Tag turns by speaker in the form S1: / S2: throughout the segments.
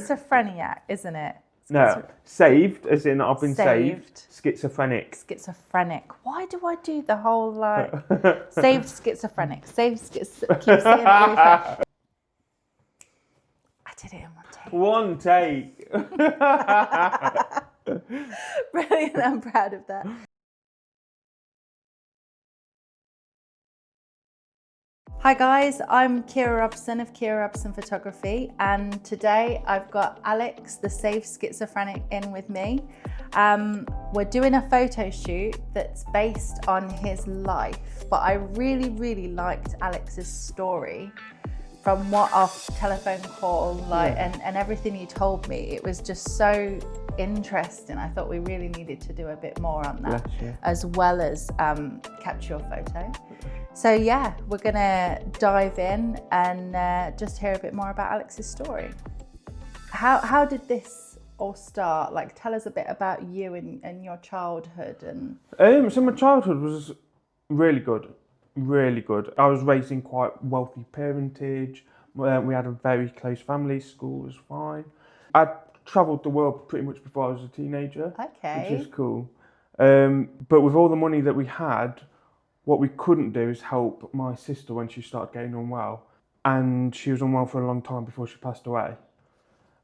S1: schizophrenic, isn't it?
S2: No, saved, as in I've been saved. Schizophrenic.
S1: Schizophrenic. Why do I do the whole like saved schizophrenic? Keep saying it really fast. I did it in one take. Brilliant. I'm proud of that. Hi guys, I'm Kira Robson of Kira Robson Photography, and today I've got Alex, the Safe Schizophrenic, in with me. We're doing a photo shoot that's based on his life, but I really liked Alex's story from what our telephone call and everything you told me. It was just so interesting. I thought we really needed to do a bit more on that, as well as capture your photo. So yeah, we're gonna dive in and just hear a bit more about Alex's story. How did this all start? Like, tell us a bit about you and your childhood. And
S2: so my childhood was really good. I was raised in quite wealthy parentage. We had a very close family. School was fine. I travelled the world pretty much before I was a teenager, which is cool. But with all the money that we had, what we couldn't do is help my sister when she started getting unwell, and she was unwell for a long time before she passed away.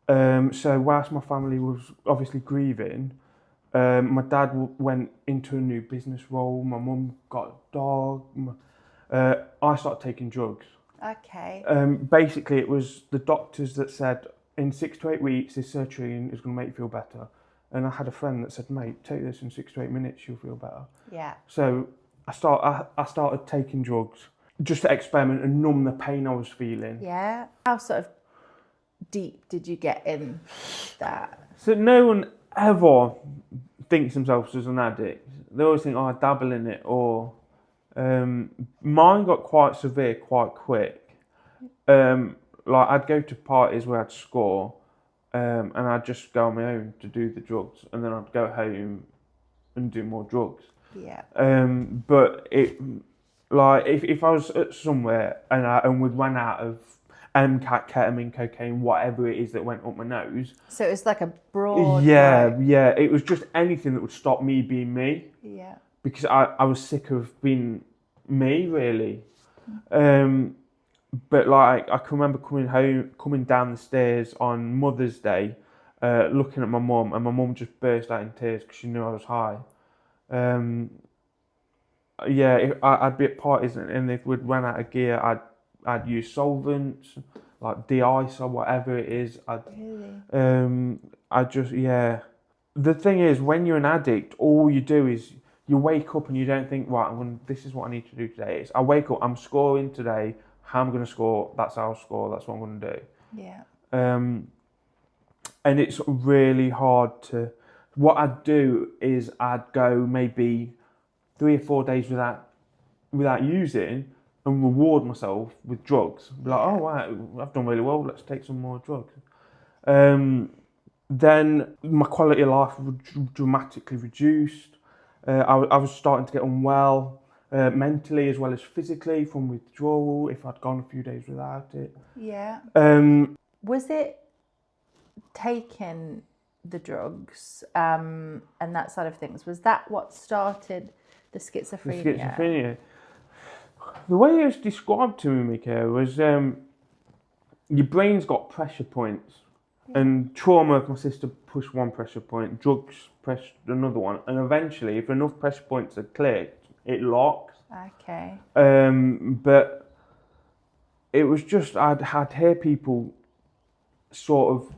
S2: So whilst my family was obviously grieving, my dad went into a new business role. My mum got a dog. I started taking drugs. Basically, it was the doctors that said, in 6 to 8 weeks, this sertraline is going to make you feel better. And I had a friend that said, mate, take this in 6 to 8 minutes, you'll feel better.
S1: Yeah.
S2: So I started taking drugs just to experiment and numb the pain I was feeling.
S1: Yeah. How sort of deep did you get in that?
S2: So no one ever thinks themselves as an addict. They always think, oh, I dabble in it. Or mine got quite severe quite quick. Like, I'd go to parties where I'd score, and I'd just go on my own to do the drugs, and then I'd go home and do more drugs.
S1: Yeah.
S2: But it, like, if I was at somewhere and we'd run out of MCAT, ketamine, cocaine, whatever it is that went up my nose.
S1: So it was like a broad.
S2: Yeah. It was just anything that would stop me being me.
S1: Yeah.
S2: Because I was sick of being me, really. But like, I can remember coming down the stairs on Mother's Day, looking at my mum, and my mum just burst out in tears because she knew I was high. I'd be at parties, and if we'd run out of gear, I'd use solvents like de-ice or whatever it is. The thing is, when you're an addict, all you do is you wake up and you don't think, right, this is what I need to do today. I wake up, I'm scoring today. How I'm going to score, that's how I'll score, that's what I'm going to do.
S1: Yeah.
S2: And it's really hard to... What I'd do is I'd go maybe 3 or 4 days without using and reward myself with drugs. Be like, oh, wow, I've done really well, let's take some more drugs. Then my quality of life was dramatically reduced. I was starting to get unwell. Mentally as well as physically from withdrawal, if I'd gone a few days without it.
S1: Yeah. Was it taking the drugs and that side of things? Was that what started the schizophrenia?
S2: The schizophrenia. The way it was described to me, Mika, was your brain's got pressure points. Yeah. And trauma, if my sister pushed one pressure point, drugs pressed another one. And eventually, if enough pressure points are clicked, it locks.
S1: Okay.
S2: But it was just, I'd hear people sort of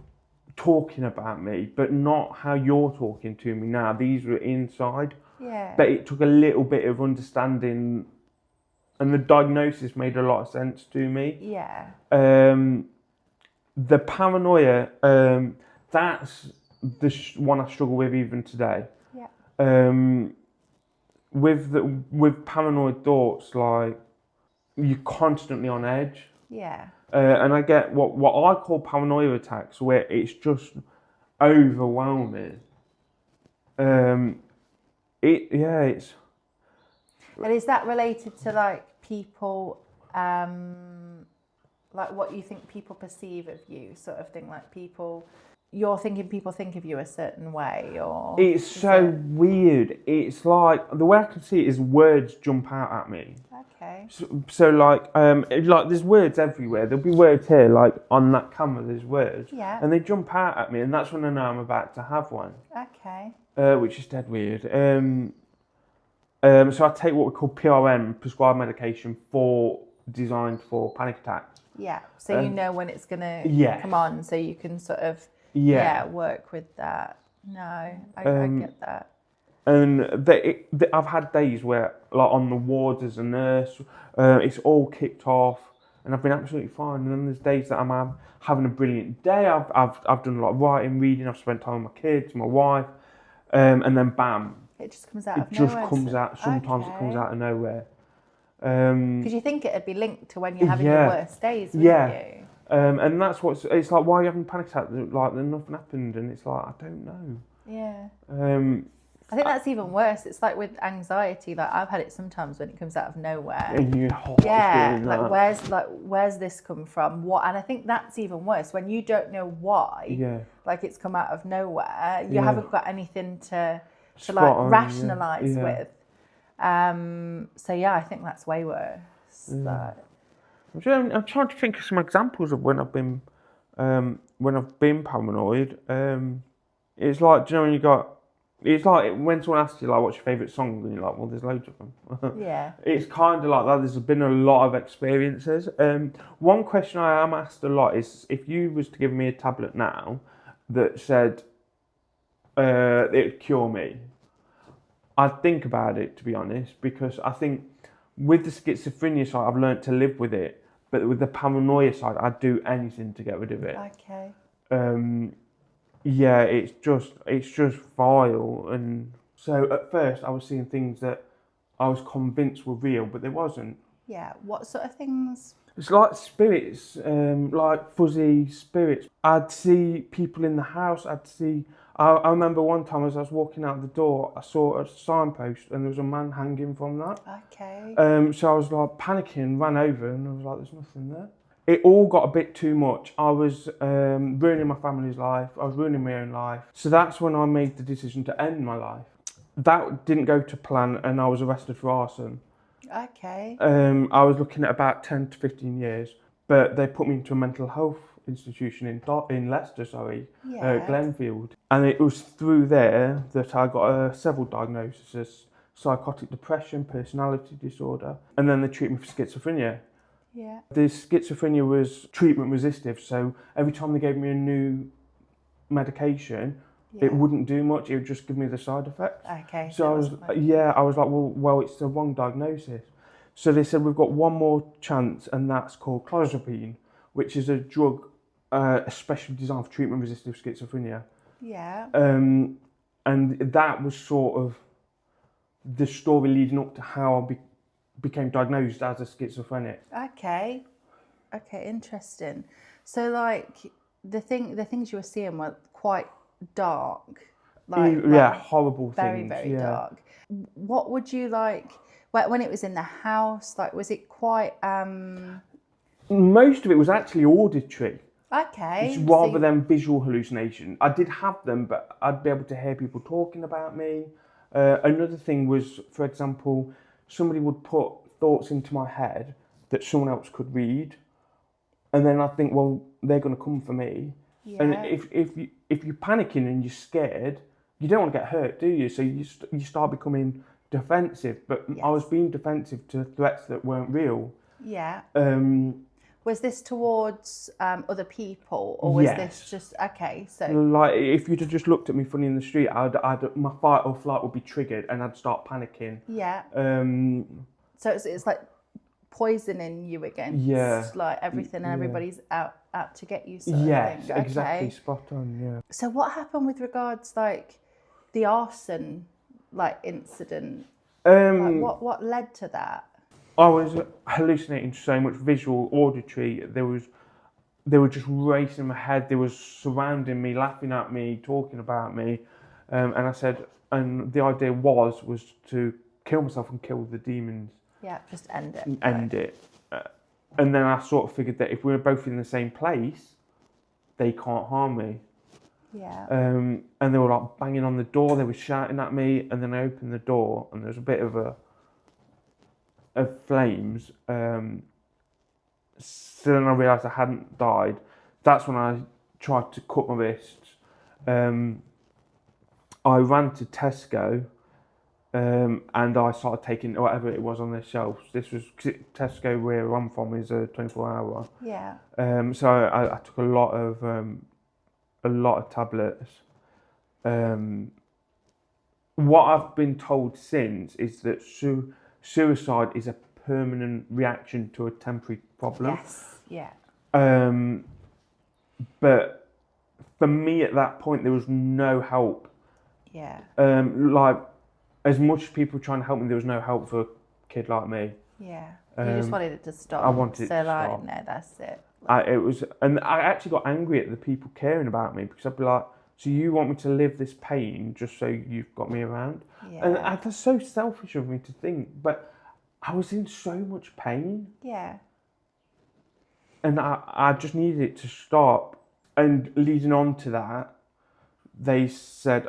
S2: talking about me, but not how you're talking to me now. These were inside.
S1: Yeah.
S2: But it took a little bit of understanding, and the diagnosis made a lot of sense to me.
S1: Yeah.
S2: The paranoia, that's the one I struggle with even today.
S1: Yeah.
S2: With paranoid thoughts, like, you're constantly on edge.
S1: Yeah.
S2: And I get what I call paranoia attacks, where it's just overwhelming. It's.
S1: And is that related to like people, like what you think people perceive of you, sort of thing? Like you're thinking people think of you a certain way, or
S2: It's so weird. It's like the way I can see it is words jump out at me.
S1: Okay.
S2: So like there's words everywhere. There'll be words here, like on that camera. There's words,
S1: Yeah.
S2: and they jump out at me, and that's when I know I'm about to have one.
S1: Okay.
S2: Which is dead weird. So I take what we call PRM, prescribed medication designed for panic attacks.
S1: Yeah. So you know when it's gonna come on, so you can sort of work with that. No, I get that.
S2: And I've had days where, like on the wards as a nurse, it's all kicked off, and I've been absolutely fine. And then there's days that I'm having a brilliant day. I've done a lot of writing, reading. I've spent time with my kids, my wife, and then bam,
S1: it just comes out.
S2: Sometimes it comes out of nowhere.
S1: Because you think it'd be linked to when you're having your worst days, wouldn't you?
S2: And that's it's like. Why are you having a panic attack? Like nothing happened, and it's like I don't know.
S1: Yeah.
S2: I
S1: think that's even worse. It's like with anxiety. Like I've had it sometimes when it comes out of nowhere.
S2: And
S1: where's this come from? What? And I think that's even worse when you don't know why.
S2: Yeah.
S1: Like it's come out of nowhere. You haven't got anything to rationalise with. So I think that's way worse.
S2: I'm trying to think of some examples of when I've been paranoid. It's like, do you know when you got? It's like when someone asks you like, "What's your favourite song?" and you're like, "Well, there's loads of them."
S1: Yeah.
S2: It's kind of like that. There's been a lot of experiences. One question I am asked a lot is, if you was to give me a tablet now that said it'd cure me, I'd think about it, to be honest, because I think with the schizophrenia side, I've learned to live with it, but with the paranoia side, I'd do anything to get rid of it.
S1: Okay.
S2: Yeah, it's just vile. And so at first I was seeing things that I was convinced were real, but there wasn't.
S1: Yeah, what sort of things?
S2: It's like spirits, like fuzzy spirits. I'd see people in the house. I remember one time as I was walking out the door, I saw a signpost and there was a man hanging from that.
S1: Okay.
S2: So I was like panicking, ran over, and I was like, "There's nothing there." It all got a bit too much. I was ruining my family's life. I was ruining my own life. So that's when I made the decision to end my life. That didn't go to plan, and I was arrested for arson.
S1: Okay.
S2: I was looking at about 10 to 15 years, but they put me into a mental health institution in Leicester, Glenfield. And it was through there that I got several diagnoses: psychotic depression, personality disorder, and then they treated me for schizophrenia.
S1: Yeah.
S2: The schizophrenia was treatment resistive, so every time they gave me a new medication, it wouldn't do much. It would just give me the side effects.
S1: Okay.
S2: So I was like, well, it's the wrong diagnosis. So they said, we've got one more chance, and that's called clozapine, which is a drug especially designed for treatment resistive schizophrenia.
S1: Yeah.
S2: And that was sort of the story leading up to how I became diagnosed as a schizophrenic.
S1: Okay, interesting. So like the things you were seeing were quite dark.
S2: Horrible things.
S1: Very dark. What would you like when it was in the house? Like, was it quite?
S2: Most of it was actually auditory.
S1: Okay.
S2: Rather than visual hallucination. I did have them, but I'd be able to hear people talking about me. Another thing was, for example, somebody would put thoughts into my head that someone else could read, and then I think, well, they're going to come for me. Yeah. And if you're panicking and you're scared, you don't want to get hurt, do you? So you start becoming defensive. But I was being defensive to threats that weren't real.
S1: Yeah. Was this towards other people, or was this just okay? So
S2: like, if you'd have just looked at me funny in the street, my fight or flight would be triggered, and I'd start panicking.
S1: Yeah. So it's like poisoning you against.
S2: Yeah.
S1: Like everything and everybody's out to get you. Sort
S2: yes,
S1: of thing.
S2: exactly, spot on. Yeah.
S1: So what happened with regards like the arson incident? What led to that?
S2: I was hallucinating so much, visual, auditory. They were just racing in my head. They were surrounding me, laughing at me, talking about me. And I said, and the idea was to kill myself and kill the demons.
S1: Yeah, just end it.
S2: End it. And then I sort of figured that if we were both in the same place, they can't harm me.
S1: Yeah.
S2: And they were like banging on the door, they were shouting at me, and then I opened the door and there was a bit of flames. So then I realised I hadn't died. That's when I tried to cut my wrists. I ran to Tesco, and I started taking whatever it was on their shelves. This was Tesco, where I'm from, is a 24-hour.
S1: Yeah.
S2: So I took a lot of tablets. What I've been told since is that suicide is a permanent reaction to a temporary problem.
S1: Yes. Yeah.
S2: But for me at that point, there was no help.
S1: Yeah.
S2: Like, as much as people trying to help me, there was no help for a kid like me.
S1: Yeah. You just wanted it to stop.
S2: I wanted it to
S1: like,
S2: stop.
S1: no, that's it.
S2: And I actually got angry at the people caring about me, because I'd be like, so you want me to live this pain just so you've got me around?
S1: Yeah.
S2: And that's so selfish of me to think, but I was in so much pain.
S1: Yeah.
S2: And I just needed it to stop. And leading on to that, they said,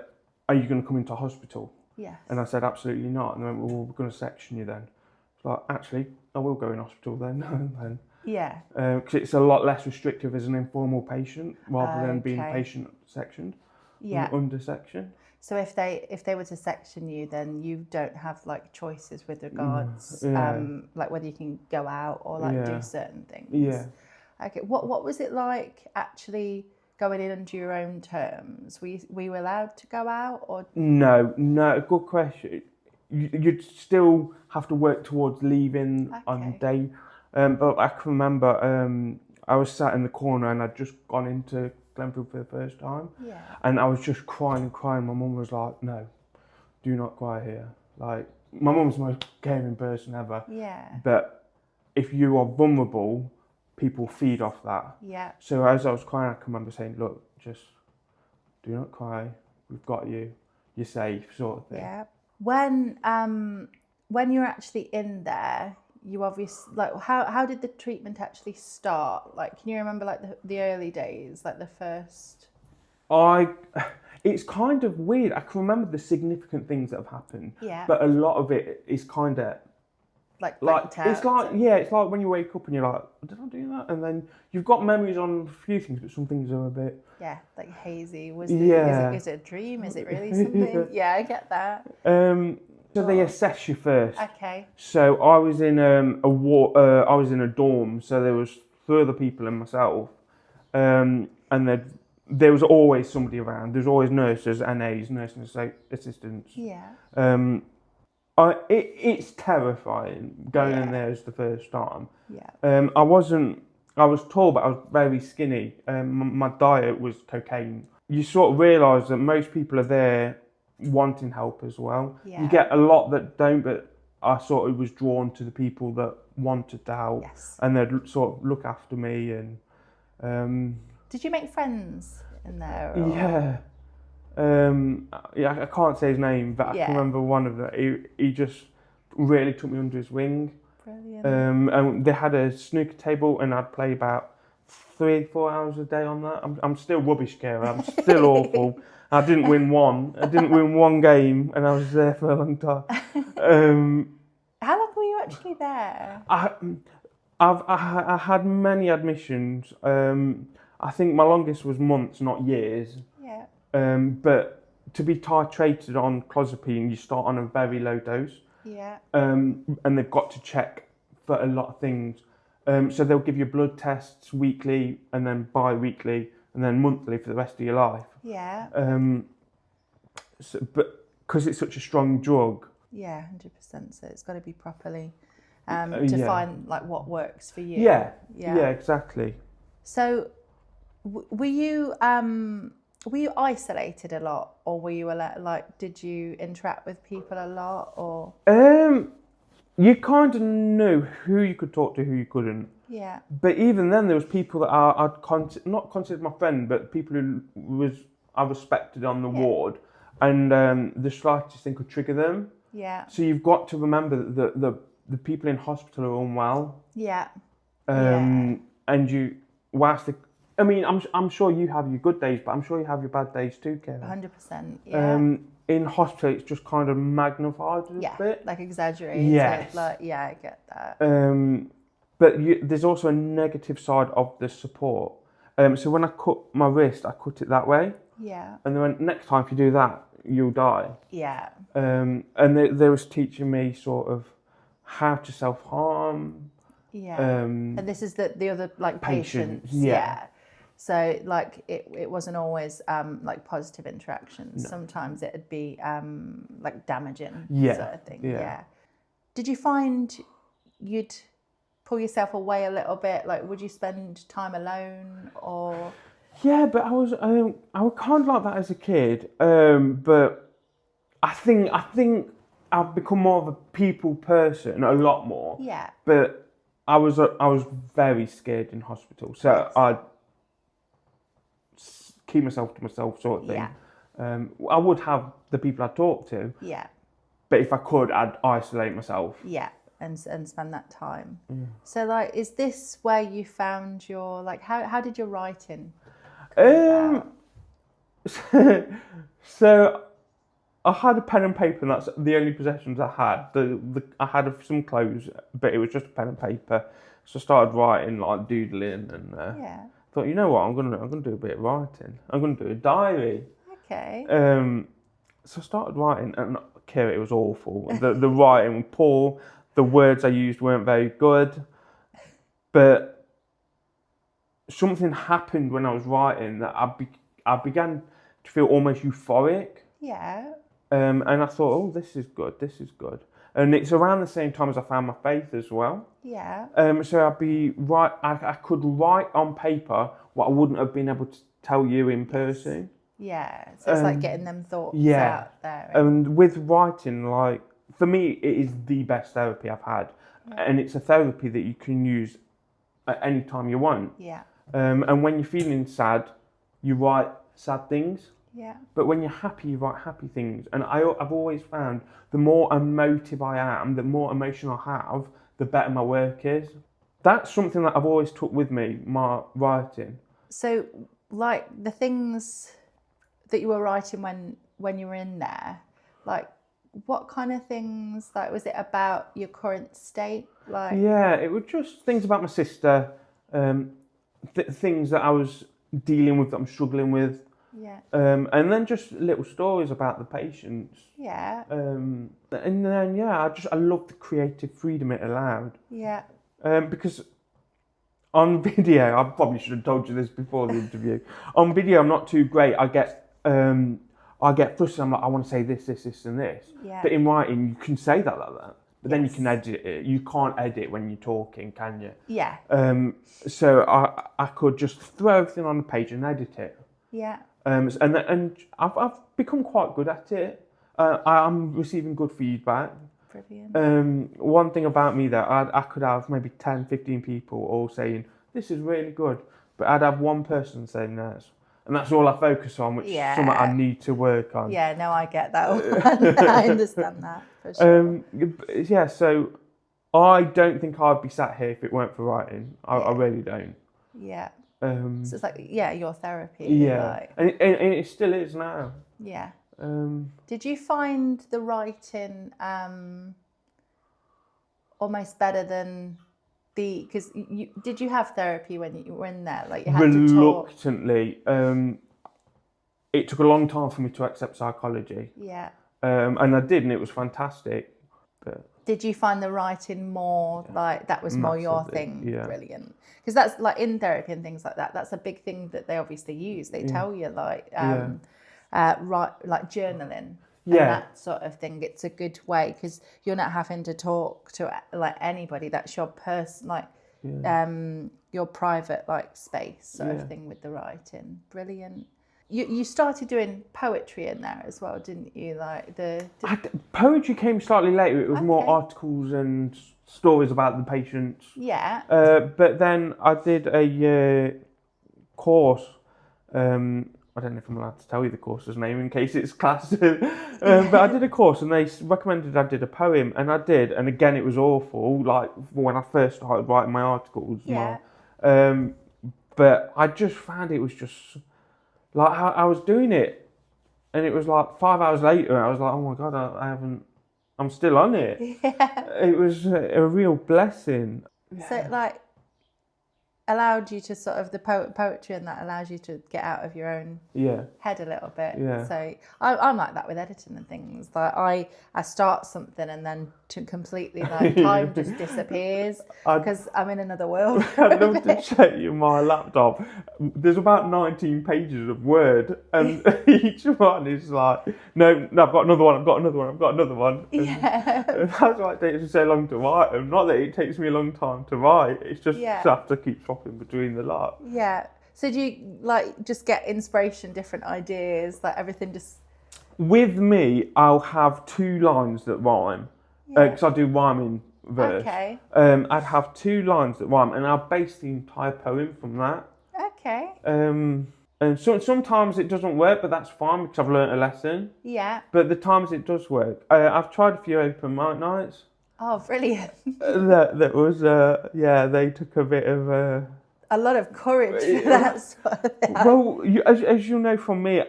S2: are you going to come into hospital?
S1: Yes.
S2: And I said, absolutely not. And they went, well, we're going to section you then. It's like, actually, I will go in hospital then.
S1: Yeah.
S2: Because it's a lot less restrictive as an informal patient rather than being patient sectioned, under section.
S1: So if they were to section you, then you don't have like choices with regards, like whether you can go out or like do certain things.
S2: Yeah.
S1: Okay. What was it like actually going in under your own terms? Were you allowed to go out or?
S2: No. Good question. You'd still have to work towards leaving on the day. But I can remember I was sat in the corner and I'd just gone into Glenfield for the first time.
S1: Yeah.
S2: And I was just crying. My mum was like, no, do not cry here. Like, my mum's the most caring person ever.
S1: Yeah.
S2: But if you are vulnerable, people feed off that.
S1: Yeah.
S2: So as I was crying, I can remember saying, look, just do not cry. We've got you. You're safe, sort of thing.
S1: Yeah. When you're actually in there, you obviously, like, how did the treatment actually start? Like, can you remember like the early days, like the first?
S2: It's kind of weird. I can remember the significant things that have happened.
S1: Yeah.
S2: But a lot of it is kind of
S1: like
S2: it's like it's like when you wake up and you're like, did I do that? And then you've got memories on a few things, but some things are a bit
S1: like hazy. Is it a dream? Is it really something? Yeah, I get that.
S2: So they assess you first.
S1: Okay.
S2: So I was in I was in a dorm, so there was 3 other people and myself, and there was always somebody around. There's always nurses, NAs, nursing assistants.
S1: Yeah.
S2: It's terrifying going in there as the first time.
S1: Yeah.
S2: I was tall, but I was very skinny. My diet was cocaine. You sort of realise that most people are there wanting help as well.
S1: Yeah.
S2: You get a lot that don't, but I sort of was drawn to the people that wanted to help.
S1: Yes.
S2: And they'd sort of look after me. And
S1: did you make friends in there? Or?
S2: Yeah. I can't say his name, but I can remember one of them. He just really took me under his wing.
S1: Brilliant.
S2: And they had a snooker table, and I'd play about 3-4 hours a day on that. I'm still rubbish, Kara. I'm still awful. I didn't win one. I didn't win one game, and I was there for a long time.
S1: How long were you actually there?
S2: I had many admissions. I think my longest was months, not years.
S1: Yeah.
S2: But to be titrated on clozapine, you start on a very low dose.
S1: Yeah.
S2: And they've got to check for a lot of things. So they'll give you blood tests weekly, and then bi-weekly, and then monthly for the rest of your life.
S1: Yeah.
S2: But because it's such a strong drug.
S1: Yeah, 100%. So it's got to be properly to find like what works for you.
S2: Yeah, exactly.
S1: So, were you isolated a lot, or were you did you interact with people a lot, or?
S2: You kind of knew who you could talk to, who you couldn't.
S1: Yeah.
S2: But even then, there was people that I'd not considered my friend, but people who I respected on the ward, and the slightest thing could trigger them.
S1: Yeah.
S2: So you've got to remember that the people in hospital are unwell.
S1: Yeah.
S2: And whilst I mean, I'm sure you have your good days, but I'm sure you have your bad days too, Karen.
S1: 100%. Yeah.
S2: In hospital, it's just kind of magnified a bit.
S1: Like exaggerated.
S2: Yes.
S1: Like, yeah, I get that.
S2: But there's also a negative side of the support. So when I cut my wrist, I cut it that way.
S1: Yeah.
S2: And then next time if you do that, you'll die.
S1: Yeah.
S2: And they was teaching me sort of how to self-harm.
S1: Yeah. And this is the other like patients.
S2: Yeah.
S1: So like it wasn't always like positive interactions.
S2: No.
S1: Sometimes it'd be like damaging sort of thing.
S2: Yeah.
S1: Did you find you'd pull yourself away a little bit? Like, would you spend time alone or?
S2: Yeah, but I was kind of like that as a kid. But I think I've become more of a people person, a lot more.
S1: Yeah.
S2: But I was very scared in hospital, so I'd keep myself to myself, sort of thing.
S1: Yeah.
S2: I would have the people I talk to.
S1: Yeah.
S2: But if I could, I'd isolate myself.
S1: Yeah. And spend that time. So like, is this where you found your like? How did your writing come about?
S2: So I had a pen and paper, and that's the only possessions I had. I had some clothes, but it was just a pen and paper. So I started writing, like doodling, and thought, you know what, I'm gonna do a bit of writing. I'm gonna do a diary.
S1: Okay.
S2: So I started writing, and Kira, it was awful. The writing was poor. The words I used weren't very good. But something happened when I was writing that I began to feel almost euphoric.
S1: Yeah.
S2: And I thought, oh, this is good. And it's around the same time as I found my faith as well.
S1: Yeah.
S2: So I could write on paper what I wouldn't have been able to tell you in person.
S1: Yeah. So it's like getting them thoughts out there.
S2: And with writing, like, for me, it is the best therapy I've had. Yeah. And it's a therapy that you can use at any time you want.
S1: Yeah.
S2: And when you're feeling sad, you write sad things.
S1: Yeah.
S2: But when you're happy, you write happy things. And I've always found the more emotive I am, the more emotion I have, the better my work is. That's something that I've always took with me, my writing.
S1: So, like, the things that you were writing when you were in there, like, what kind of things, like, was it about your current state? Like,
S2: yeah, it was just things about my sister, things that I was dealing with, that I'm struggling with.
S1: Yeah.
S2: And then just little stories about the patients.
S1: Yeah.
S2: And then I love the creative freedom it allowed.
S1: Yeah.
S2: Because on video, I probably should have told you this before the interview. On video, I'm not too great. I get frustrated. I'm like, I want to say this, and this.
S1: Yeah.
S2: But in writing, you can say that like that. But then you can edit it. You can't edit when you're talking, can you?
S1: Yeah.
S2: So I could just throw everything on the page and edit it.
S1: Yeah.
S2: And I've become quite good at it. I'm receiving good feedback.
S1: Brilliant.
S2: One thing about me that I could have maybe 10, 15 people all saying, this is really good. But I'd have one person saying that. And that's all I focus on, which is something I need to work on.
S1: Yeah, no, I get that one. I understand that, for sure.
S2: So I don't think I'd be sat here if it weren't for writing. I really don't.
S1: Yeah. So it's like, your therapy.
S2: Yeah.
S1: Like.
S2: And it still is now.
S1: Yeah. Did you find the writing almost better than because did you have therapy when you were in there? Like you had
S2: reluctantly. It took a long time for me to accept psychology.
S1: Yeah.
S2: And I did, and it was fantastic. But
S1: did you find the writing more like that was more your thing?
S2: Yeah.
S1: Brilliant. Because that's like in therapy and things like that. That's a big thing that they obviously use. They tell you like write like journaling. And that sort of thing. It's a good way because you're not having to talk to like anybody. That's your person, like your private like space sort of thing with the writing. Brilliant. You started doing poetry in there as well, didn't you? Like
S2: poetry came slightly later. It was more articles and stories about the patients.
S1: Yeah.
S2: But then I did a course I don't know if I'm allowed to tell you the course's name in case it's classed. But I did a course and they recommended I did a poem, and I did. And again, it was awful. Like when I first started writing my articles, but I just found it was just like how I was doing it, and it was like 5 hours later, I was like, oh my God, I haven't. I'm still on it.
S1: Yeah.
S2: It was a real blessing.
S1: So like allowed you to sort of the poetry, and that allows you to get out of your own head a little bit.
S2: Yeah.
S1: So I'm like that with editing and things. Like I start something and then completely like time just disappears because I'm in another world.
S2: I'd love to show you my laptop. There's about 19 pages of Word, and each one is like, no, I've got another one, I've got another one.
S1: Yeah.
S2: And that's why it takes me so long to write them. Not that it takes me a long time to write, it's just I have to keep swapping between the lot.
S1: Yeah. So do you like just get inspiration, different ideas, like everything just...
S2: With me, I'll have 2 lines that rhyme, because I do rhyming verse.
S1: Okay.
S2: I'd have 2 lines that rhyme, and I'll base the entire poem from that.
S1: Okay.
S2: And sometimes it doesn't work, but that's fine because I've learnt a lesson.
S1: Yeah.
S2: But the times it does work, I've tried a few open mic nights.
S1: Oh, brilliant.
S2: That was, they took a bit of...
S1: a lot of courage for that sort of thing.
S2: Well, as you'll know from me,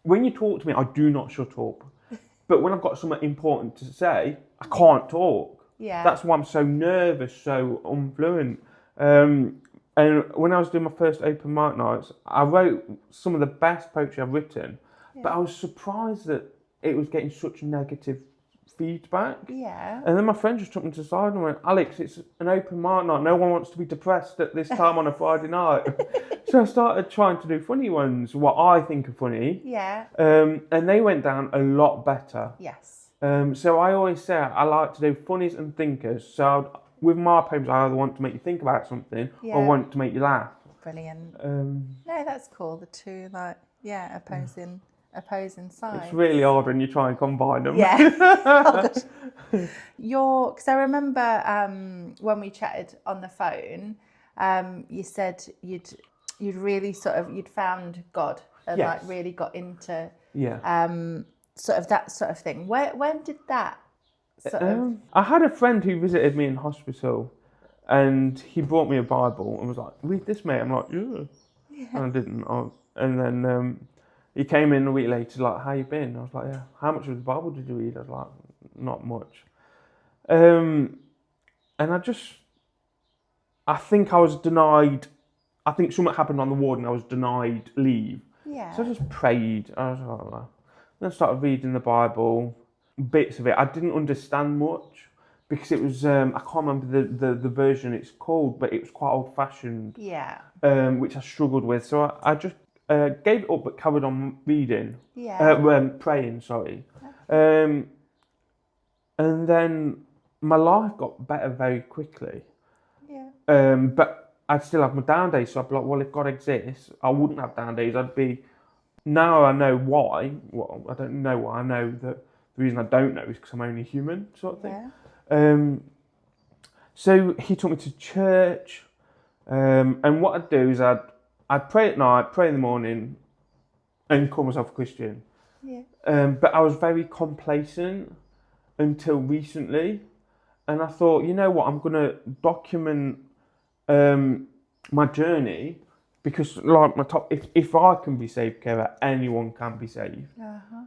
S2: when you talk to me, I do not shut up. But when I've got something important to say, I can't talk.
S1: Yeah.
S2: That's why I'm so nervous, so unfluent. And when I was doing my first open mic nights, I wrote some of the best poetry I've written, but I was surprised that it was getting such negative feedback.
S1: Yeah.
S2: And then my friend just took me to the side and went, Alex, it's an open mic night. No one wants to be depressed at this time on a Friday night. So I started trying to do funny ones, what I think are funny.
S1: Yeah.
S2: And they went down a lot better.
S1: Yes.
S2: So I always say I like to do funnies and thinkers. So with my poems, I either want to make you think about something or want to make you laugh.
S1: Brilliant. No, that's cool. The two, like, opposing sides.
S2: It's really hard when you try and combine them.
S1: Yeah. Oh, gosh. Because I remember when we chatted on the phone, you said you'd really you'd found God and like really got into sort of that sort of thing. When did that sort of...
S2: I had a friend who visited me in hospital, and he brought me a Bible and was like, read this, mate. I'm like, yeah. And I didn't. And then he came in a week later, like, how you been? I was like, yeah. How much of the Bible did you read? I was like, not much. And I think I was denied, I think something happened on the ward and I was denied leave.
S1: Yeah.
S2: So I just prayed. I was like, well. Then I started reading the Bible, bits of it. I didn't understand much because it was, I can't remember the version it's called, but it was quite old fashioned.
S1: Yeah.
S2: Which I struggled with. So I just gave it up but carried on reading.
S1: Yeah.
S2: Praying, sorry. And then my life got better very quickly.
S1: Yeah.
S2: But I'd still have my down days. So I'd be like, well, if God exists, I wouldn't have down days. I'd be... Now I know why. Well, I don't know why. I know that the reason I don't know is because I'm only human, sort of thing.
S1: Yeah.
S2: So he took me to church, and what I'd do is I'd pray at night, pray in the morning, and call myself a Christian.
S1: Yeah.
S2: But I was very complacent until recently, and I thought, you know what, I'm going to document my journey. Because, like, if I can be saved, Kara, anyone can be saved.
S1: Uh-huh.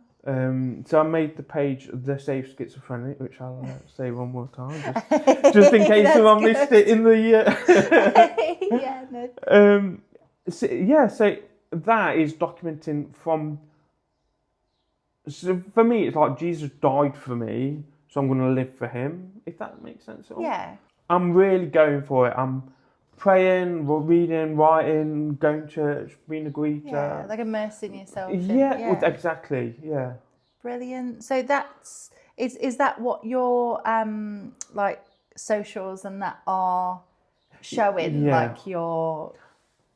S2: So I made the page The Saved Schizophrenic, which I'll say one more time, just in case someone missed it in the...
S1: Yeah, no.
S2: So that is documenting from... So for me, it's like Jesus died for me, so I'm going to live for him, if that makes sense at all.
S1: Yeah.
S2: I'm really going for it. I'm praying, reading, writing, going to church, being a greeter.
S1: Yeah, like immersing yourself.
S2: Exactly. Yeah.
S1: Brilliant. So that's is that what your like socials and that are showing?
S2: Yeah.
S1: Like your...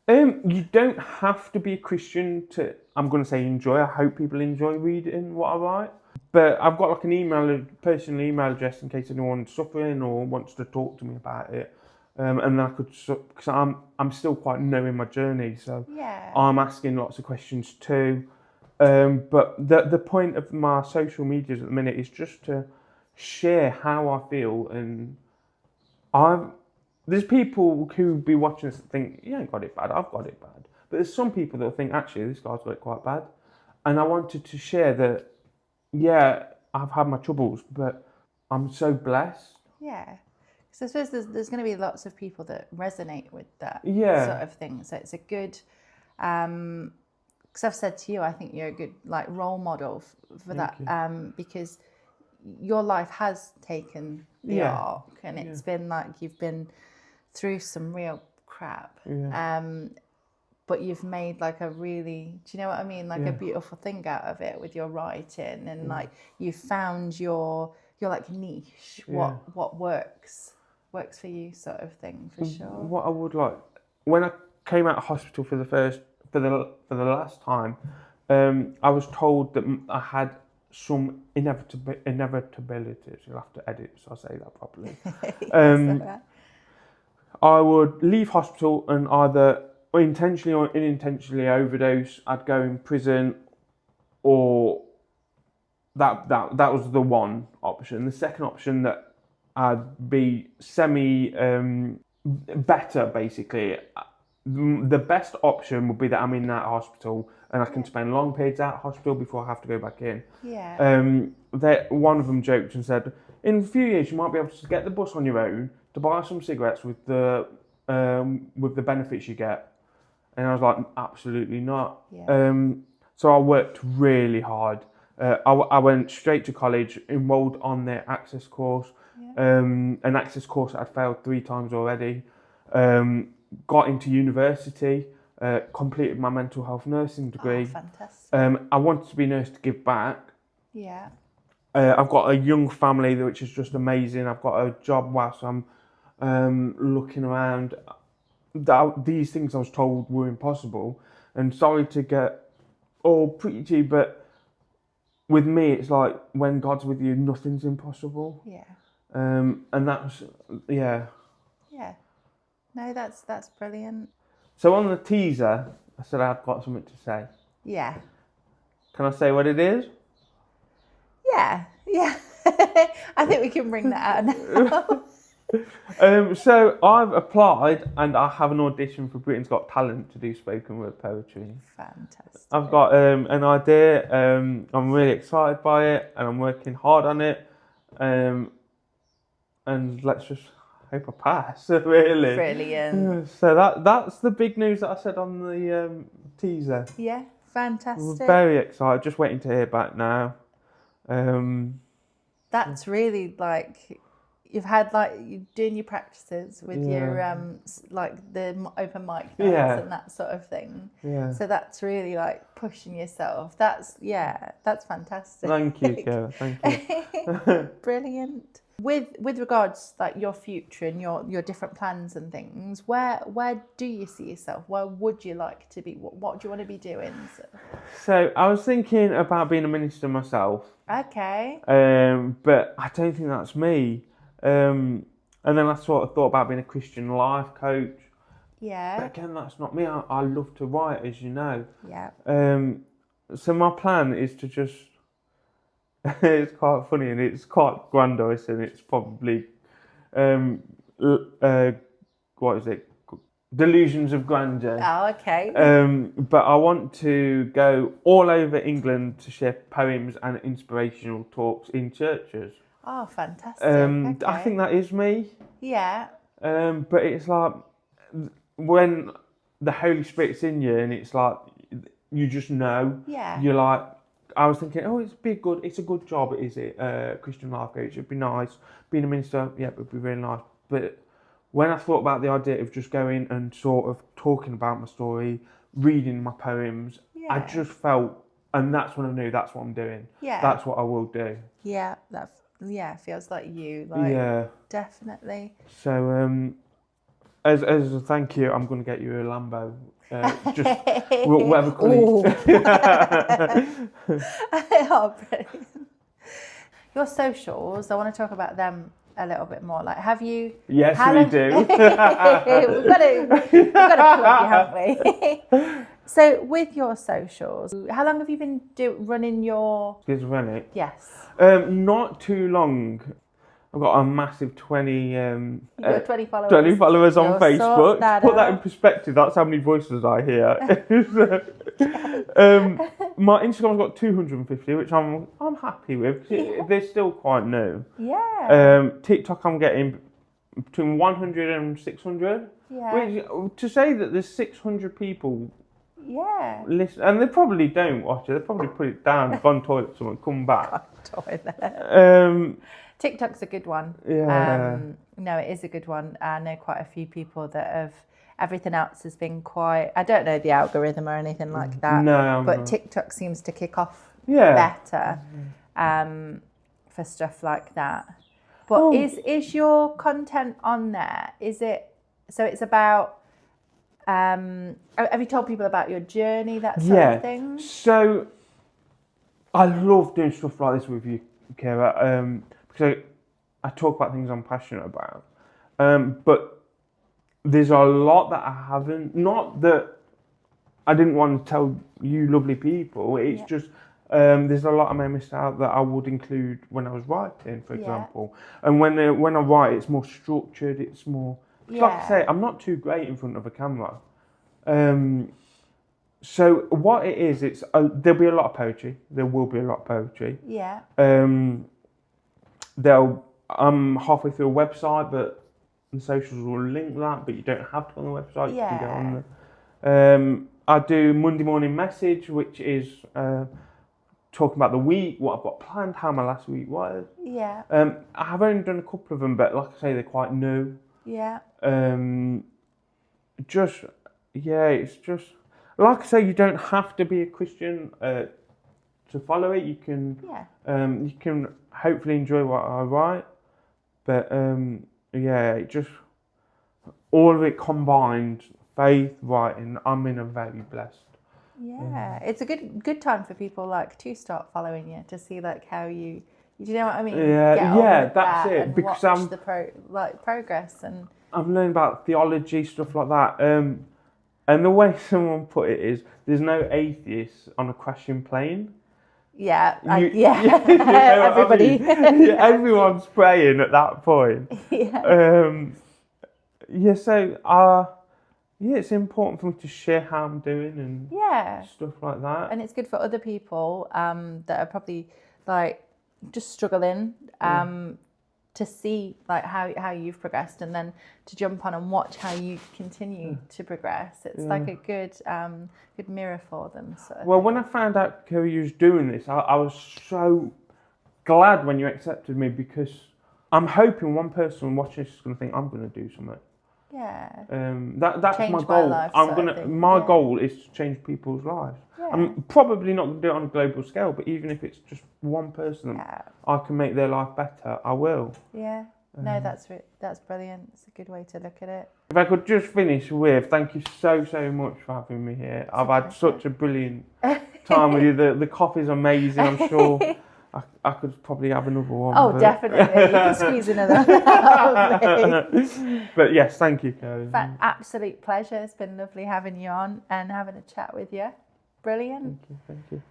S2: You don't have to be a Christian to, I'm going to say, enjoy. I hope people enjoy reading what I write. But I've got like an personal email address in case anyone's suffering or wants to talk to me about it. and I could, because I'm still quite new in my journey, so
S1: Yeah.
S2: I'm asking lots of questions too. But the point of my social medias at the minute is just to share how I feel, and there's people who be watching this and think, you ain't got it bad, I've got it bad. But there's some people that think, actually, this guy's got it quite bad. And I wanted to share that, yeah, I've had my troubles, but I'm so blessed.
S1: Yeah. So I suppose there's going to be lots of people that resonate with that
S2: Yeah.
S1: sort of thing. So it's a good, because I've said to you, I think you're a good like role model for that, because your life has taken the arc, and it's been like you've been through some real crap. But you've made like a really, do you know what I mean? Like a beautiful thing out of it with your writing, and like you've found your like niche, what works for you, sort of thing, for sure.
S2: What I would like, when I came out of hospital for the last time, I was told that I had some inevitabilities. You'll have to edit so I say that properly. I would leave hospital and either intentionally or unintentionally overdose. I'd go in prison, or that was the one option. The second option, that I'd be better, basically. The best option would be that I'm in that hospital and I can spend long periods out of hospital before I have to go back in. One of them joked and said, in a few years you might be able to get the bus on your own to buy some cigarettes with the benefits you get. And I was like, absolutely not. So I worked really hard. I went straight to college, enrolled on their access course, an access course that I'd failed 3 times already. Got into university, completed my mental health nursing degree.
S1: Oh, fantastic.
S2: I wanted to be a nurse to give back.
S1: Yeah.
S2: I've got a young family, which is just amazing. I've got a job whilst I'm looking around. These things I was told were impossible. And sorry to get all preachy, but with me, it's like when God's with you, nothing's impossible.
S1: Yeah.
S2: And that's, yeah.
S1: Yeah. No, that's brilliant.
S2: So on the teaser, I said I've got something to say.
S1: Yeah.
S2: Can I say what it is?
S1: Yeah. I think we can bring that out now.
S2: So I've applied and I have an audition for Britain's Got Talent to do spoken word poetry.
S1: Fantastic.
S2: I've got an idea. I'm really excited by it and I'm working hard on it. And let's just hope I pass, really.
S1: Brilliant.
S2: So that's the big news that I said on the teaser.
S1: Yeah, fantastic.
S2: We're very excited. Just waiting to hear back now.
S1: That's really like you've had like you're doing your practices with your like the open mic nights and that sort of thing.
S2: Yeah.
S1: So that's really like pushing yourself. That's fantastic.
S2: Thank you, Kara. Thank you.
S1: Brilliant. With regards like your future and your different plans and things, where do you see yourself? Where would you like to be? What do you want to be doing?
S2: So I was thinking about being a minister myself.
S1: Okay.
S2: But I don't think that's me. And then I sort of thought about being a Christian life coach.
S1: Yeah.
S2: But again, that's not me. I love to write, as you know.
S1: Yeah.
S2: So my plan is to just... it's quite funny and it's quite grandiose and it's probably... what is it? Delusions of grandeur.
S1: Oh, okay.
S2: But I want to go all over England to share poems and inspirational talks in churches.
S1: Oh, fantastic. Okay.
S2: I think that is me.
S1: Yeah.
S2: But it's like when the Holy Spirit's in you and it's like you just know.
S1: Yeah.
S2: You're like, I was thinking, oh, it's a good job, is it? Christian life coach, it'd be nice. Being a minister, yeah, it would be really nice. But when I thought about the idea of just going and sort of talking about my story, reading my poems, I just felt, and that's when I knew that's what I'm doing.
S1: Yeah.
S2: That's what I will do.
S1: Yeah, feels like you. Like, definitely.
S2: So, as a thank you, I'm going to get you a Lambo. Just whatever colour.
S1: Oh, brilliant. Your socials, I want to talk about them a little bit more? Like, have you?
S2: Yes,
S1: how
S2: we
S1: long-
S2: do.
S1: we've got to plug you, haven't we? So with your socials, how long have you been running your?
S2: Schizophrenic.
S1: Yes.
S2: Not too long. I've got a massive 20.
S1: You've got 20 followers.
S2: 20 followers on
S1: You'll
S2: Facebook.
S1: sort that
S2: To put that
S1: out.
S2: in perspective, that's how many voices I hear. My Instagram's got 250, which I'm happy with. 'Cause they're still quite new.
S1: Yeah.
S2: TikTok, I'm getting between 100 and 600.
S1: Yeah.
S2: Which, to say that there's 600 people
S1: Yeah.
S2: listen, and they probably don't watch it. They probably put it down, gone toilet, someone come back.
S1: TikTok's a good one.
S2: Yeah.
S1: No, it is a good one. I know quite a few people that have. Everything else has been quite. I don't know the algorithm or anything like that.
S2: No,
S1: but
S2: no.
S1: TikTok seems to kick off
S2: Yeah.
S1: better for stuff like that. But is your content on there? Is it? So it's about. Have you told people about your journey, that sort of thing?
S2: So I love doing stuff like this with you, Kira, because I talk about things I'm passionate about. But there's a lot that I haven't. Not that I didn't want to tell you lovely people. It's just there's a lot I may miss out that I would include when I was writing, for example. And when I write, it's more structured. It's more. Like I say, I'm not too great in front of a camera. So what it is, it's there'll be a lot of poetry. There will be a lot of poetry.
S1: Yeah.
S2: I'm halfway through a website, but the socials will link that, but you don't have to go on the website. You can go on there. I do Monday morning message, which is talking about the week, what I've got planned, how my last week was.
S1: Yeah.
S2: I have only done a couple of them, but like I say, they're quite new.
S1: Yeah.
S2: It's just like I say, you don't have to be a Christian to follow it. You can hopefully enjoy what I write, but it just all of it combined, faith, writing. I'm in a very blessed.
S1: Yeah, it's a good time for people like to start following you to see like how you. Do you know what I mean?
S2: That's it.
S1: And
S2: because
S1: watch the progress and.
S2: I've learned about theology, stuff like that. And the way someone put it is, there's no atheists on a crashing plane.
S1: Yeah,
S2: you know
S1: everybody.
S2: Everyone's praying at that point. It's important for me to share how I'm doing and stuff like that.
S1: And it's good for other people that are probably like just struggling to see like how you've progressed, and then to jump on and watch how you continue to progress. It's like a good mirror for them.
S2: Well, when I found out you was doing this, I was so glad when you accepted me, because I'm hoping one person watching this is going to think I'm going to do something.
S1: Yeah.
S2: That's
S1: change
S2: my goal.
S1: Life,
S2: my goal is to change people's lives. Yeah. I'm probably not going to do it on a global scale, but even if it's just one person, I can make their life better, I will.
S1: Yeah. No, that's brilliant. It's a good way to look at it.
S2: If I could just finish with, thank you so much for having me here. I've had such a brilliant time with you. The coffee's amazing. I'm sure I could probably have another one.
S1: Oh, definitely. You can squeeze another one out of me.
S2: But yes, thank you, Karen.
S1: Absolute pleasure. It's been lovely having you on and having a chat with you. Brilliant.
S2: Thank you.